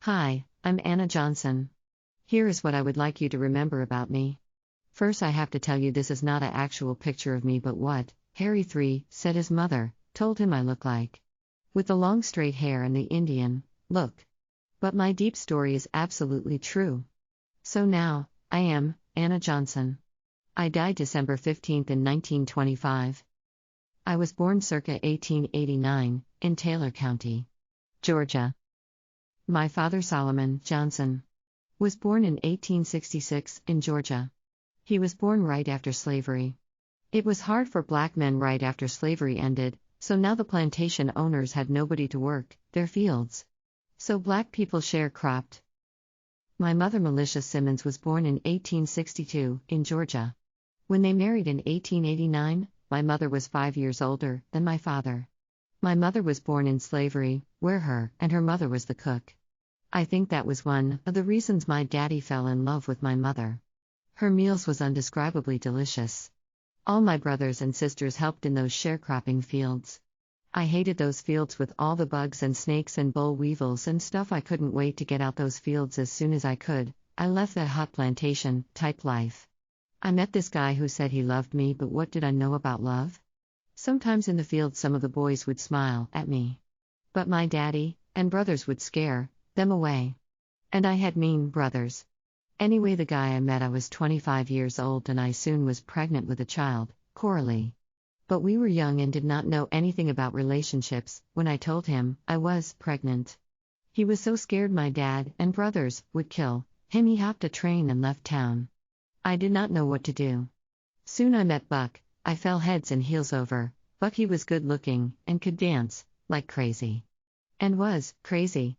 Hi, I'm Anna Johnson. Here is what I would like you to remember about me. First, I have to tell you this is not an actual picture of me, but what Harry III said his mother told him I look like. With the long straight hair and the Indian look. But my deep story is absolutely true. So now, I am Anna Johnson. I died December 15 in 1925. I was born circa 1889, in Taylor County, Georgia. My father, Solomon Johnson, was born in 1866 in Georgia. He was born right after slavery. It was hard for black men right after slavery ended, so now the plantation owners had nobody to work their fields. So black people sharecropped. My mother, Militia Simmons, was born in 1862 in Georgia. When they married in 1889, my mother was 5 years older than my father. My mother was born in slavery, where her and her mother was the cook. I think that was one of the reasons my daddy fell in love with my mother. Her meals was undescribably delicious. All my brothers and sisters helped in those sharecropping fields. I hated those fields with all the bugs and snakes and boll weevils and stuff. I couldn't wait to get out those fields as soon as I could. I left that hot plantation type life. I met this guy who said he loved me, but what did I know about love? Sometimes in the field some of the boys would smile at me. But my daddy and brothers would scare them away. And I had mean brothers. Anyway, the guy I met, I was 25 years old and I soon was pregnant with a child, Coralie. But we were young and did not know anything about relationships. When I told him I was pregnant, he was so scared my dad and brothers would kill him, he hopped a train and left town. I did not know what to do. Soon I met Buck. I fell heads and heels over Buck. He was good looking and could dance like crazy. And was crazy.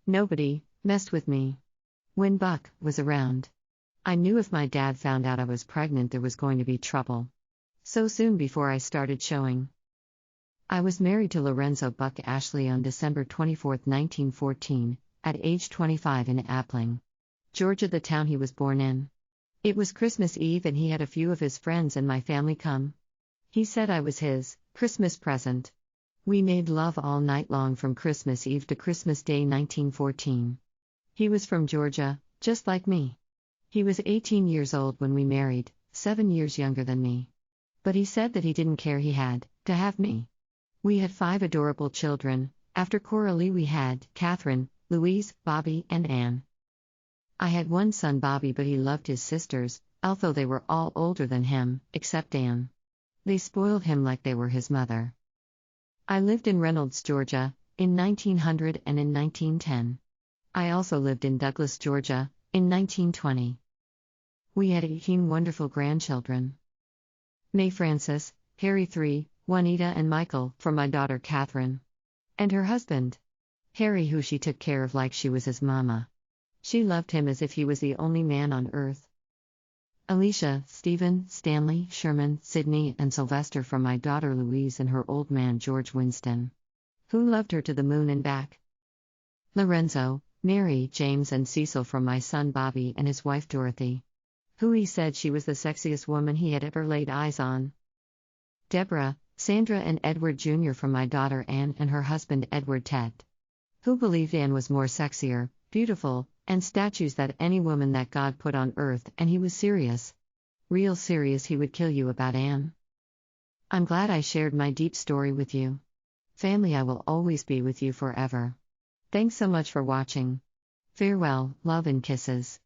Nobody messed with me. When Buck was around, I knew if my dad found out I was pregnant there was going to be trouble. So soon before I started showing. I was married to Lorenzo Buck Ashley on December 24, 1914, at age 25 in Appling, Georgia, the town he was born in. It was Christmas Eve and he had a few of his friends and my family come. He said I was his Christmas present. We made love all night long from Christmas Eve to Christmas Day 1914. He was from Georgia, just like me. He was 18 years old when we married, 7 years younger than me. But he said that he didn't care, he had to have me. We had 5 adorable children. After Coralie we had Catherine, Louise, Bobby, and Anne. I had one son, Bobby, but he loved his sisters, although they were all older than him, except Anne. They spoiled him like they were his mother. I lived in Reynolds, Georgia, in 1900 and in 1910. I also lived in Douglas, Georgia, in 1920. We had 18 wonderful grandchildren. May Francis, Harry III, Juanita and Michael, for my daughter Catherine. And her husband, Harry, who she took care of like she was his mama. She loved him as if he was the only man on earth. Alicia, Stephen, Stanley, Sherman, Sydney, and Sylvester from my daughter Louise and her old man George Winston, who loved her to the moon and back. Lorenzo, Mary, James, and Cecil from my son Bobby and his wife Dorothy, who he said she was the sexiest woman he had ever laid eyes on. Deborah, Sandra, and Edward Jr. from my daughter Anne and her husband Edward Ted, who believed Anne was more sexier, beautiful, and statues that any woman that God put on earth, and he was serious. Real serious, he would kill you about Anne. I'm glad I shared my deep story with you. Family, I will always be with you forever. Thanks so much for watching. Farewell, love and kisses.